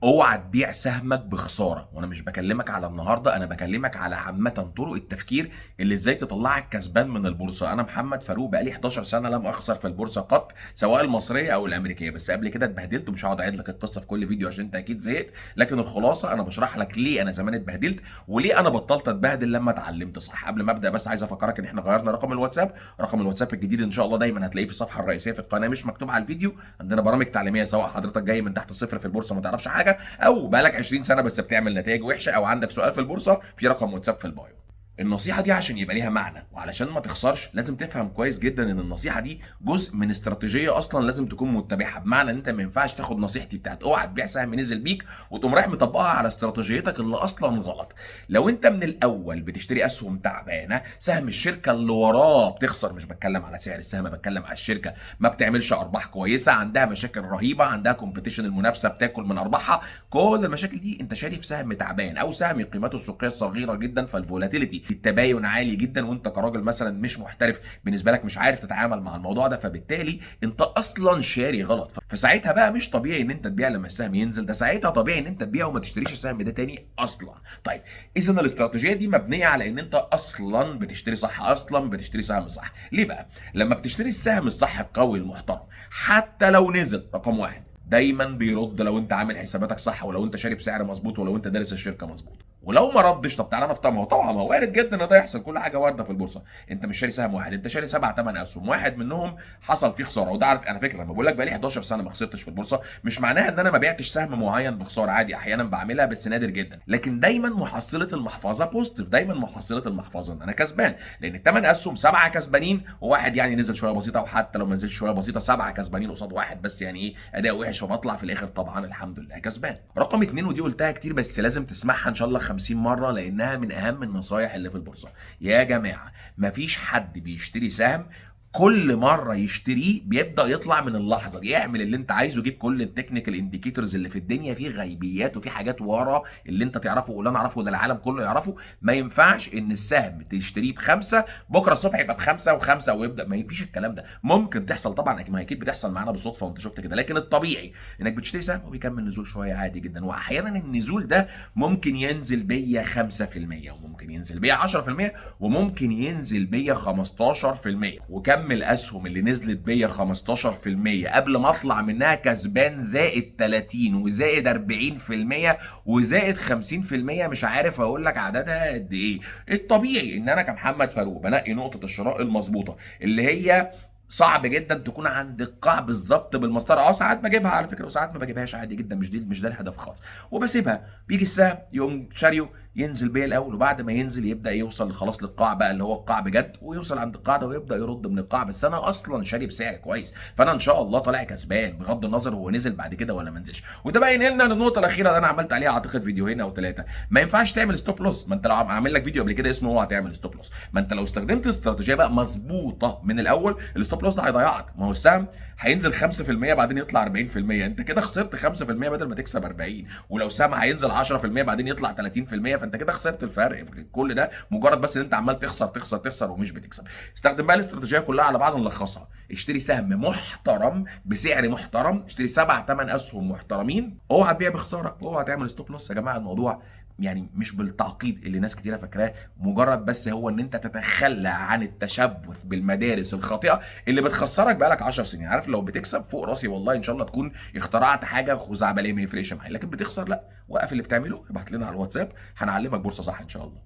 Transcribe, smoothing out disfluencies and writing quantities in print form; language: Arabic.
اوعى تبيع سهمك بخساره، وانا مش بكلمك على النهارده، انا بكلمك على عامه طرق التفكير اللي ازاي تطلعك كسبان من البورصه. انا محمد فاروق بقالي 11 سنه لم اخسر في البورصه قط، سواء المصريه او الامريكيه، بس قبل كده اتبهدلت ومش هقعد اعيد لك القصه في كل فيديو عشان انت اكيد زهقت. لكن الخلاصه انا بشرح لك ليه انا زمان اتبهدلت وليه انا بطلت اتبهدل لما اتعلمت صح. قبل ما ابدا بس عايز افكرك ان احنا غيرنا رقم الواتساب. رقم الواتساب الجديد ان شاء الله دايما هتلاقيه في الصفحه الرئيسيه في القناه، مش مكتوب على الفيديو. عندنا برامج تعليميه سواء حضرتك جاي من تحت الصفر في البورصه ما تعرفش حاجه، او بقالك 20 سنه بس بتعمل نتائج وحشه، او عندك سؤال في البورصه، في رقم واتساب في البايو. النصيحة دي عشان يبقى ليها معنى وعلشان ما تخسرش لازم تفهم كويس جدا ان النصيحة دي جزء من استراتيجية اصلا لازم تكون متبعها. بمعنى ان انت ما ينفعش تاخد نصيحتي بتاعت اوعى تبيع سهم نزل بيك وتقوم رايح مطبقها على استراتيجيتك اللي اصلا غلط. لو انت من الاول بتشتري اسهم تعبانة، سهم الشركة اللي وراه بتخسر، مش بتكلم على سعر السهم، بتكلم على الشركة ما بتعملش ارباح كويسة، عندها مشاكل رهيبة، عندها كومبيتيشن، المنافسة بتاكل من ارباحها، كل المشاكل دي انت شاري في سهم تعبان او سهم قيمته السوقية صغيرة جدا، فالفولاتيليتي التباين عالي جدا، وانت كراجل مثلا مش محترف بالنسبه لك مش عارف تتعامل مع الموضوع ده، فبالتالي انت اصلا شاري غلط. فساعتها بقى مش طبيعي ان انت تبيع لما السهم ينزل، ده ساعتها طبيعي ان انت تبيع وما تشتريش السهم ده تاني اصلا. طيب اذا الاستراتيجيه دي مبنيه على ان انت اصلا بتشتري صح، اصلا بتشتري سهم صح. ليه بقى؟ لما بتشتري السهم الصح القوي المحترم حتى لو نزل، رقم واحد دايما بيرد لو انت عامل حساباتك صح، ولو انت شاري بسعر مظبوط، ولو انت دارس الشركه مظبوط. ولو ما ردش، طب تعالى نفترض، طبعا ما هو وارد جدا ان ده يحصل، كل حاجه وارده في البورصه. انت مش شاري سهم واحد، انت شاري 7 8 اسهم، واحد منهم حصل فيه خساره. وده عارف، انا فكره لما بقول لك بقى لي 11 سنه ما خسرتش في البورصه، مش معناها ان انا ما بعتش سهم معين بخساره، عادي احيانا بعملها بس نادر جدا. لكن دايما محصله المحفظه بوزيتيف، دايما محصله المحفظه ان انا كسبان، لان الثمان اسهم 7 كسبانين وواحد يعني نزل شويه بسيطه، وحتى لو ما نزلش شويه بسيطه 7 كسبانين قصاد واحد بس يعني ايه اداء وحش، فبطلع في الاخر طبعا الحمد لله كسبان. رقم اتنين، ودي قلتها كتير بس لازم تسمعها ان شاء الله 50 مره لانها من اهم النصايح اللي في البورصه. يا جماعه مفيش حد بيشتري سهم كل مره يشتريه بيبدا يطلع من اللحظه دي. اعمل اللي انت عايزه، جيب كل التكنيكال انديكيتورز اللي في الدنيا، في غيبيات وفي حاجات ورا اللي انت تعرفه واللي انا اعرفه ده العالم كله يعرفه. ما ينفعش ان السهم تشتريه بخمسه بكره الصبح يبقى بخمسه وخمسه ويبدا، ما فيش الكلام ده. ممكن تحصل طبعا، ما اكيد بتحصل معانا بالصدفه وانت شفت كده، لكن الطبيعي انك بتشتري سهم وبيكمل نزول شويه عادي جدا، واحيانا النزول ده ممكن ينزل بيا 5% وممكن ينزل بيا 10% وممكن ينزل بيا 15%. وكم الاسهم اللي نزلت بيا 15% قبل ما اطلع منها كسبان زائد 30 وزائد 40% وزائد 50%، مش عارف اقول لك عددها قد ايه. الطبيعي ان انا كمحمد فاروق بنقي نقطه الشراء المظبوطه اللي هي صعب جدا تكون عند القاع بالظبط بالمسطره. ساعات بجيبها على فكره وساعات ما بجيبهاش عادي جدا، مش ده الهدف خالص، وبسيبها. بيجي السهم يقوم شاريه ينزل بيا الاول، وبعد ما ينزل يبدا يوصل خلاص للقاع بقى اللي هو القاع بجد، ويوصل عند القاع ده ويبدا يرد من القاع، بس انا اصلا شاري بسعر كويس، فانا ان شاء الله طالع كسبان بغض النظر هو نزل بعد كده ولا ما نزلش. وده بقى ينقلنا للنقطه الاخيره اللي انا عملت عليها اعتقد فيديوهين او ثلاثه. ما ينفعش تعمل ستوب لوس. ما انت لو عامل لك فيديو قبل كده اسمه اوعى تعمل ستوب لوس، ما انت لو استخدمت استراتيجيه بقى مظبوطه من الاول الستوب لوس ده هيضيعك. ما هو السهم هينزل 5% بعدين يطلع 40%، انت كده خسرت 5% بدل ما تكسب 40. ولو سهم هينزل 10% بعدين يطلع 30%، فانت كده خسرت الفرق. كل ده مجرد بس ان انت عمال تخسر تخسر تخسر ومش بتكسب. استخدم بقى الاستراتيجيه كلها على بعض نلخصها. اشتري سهم محترم بسعر محترم، اشتري 7 8 اسهم محترمين، اوعى تبيع بخساره واوعى تعمل ستوب لوس. يا جماعه الموضوع يعني مش بالتعقيد اللي ناس كتيره فاكراه، مجرد بس هو ان انت تتخلى عن التشبث بالمدارس الخاطئه اللي بتخسرك بقالك 10 سنين. عارف لو بتكسب فوق راسي والله ان شاء الله تكون اخترعت حاجه خزعبليه ما يفرقش معايا، لكن بتخسر لا، وقف اللي بتعمله ابعت لنا على الواتساب هنعلمك بورصه صح ان شاء الله.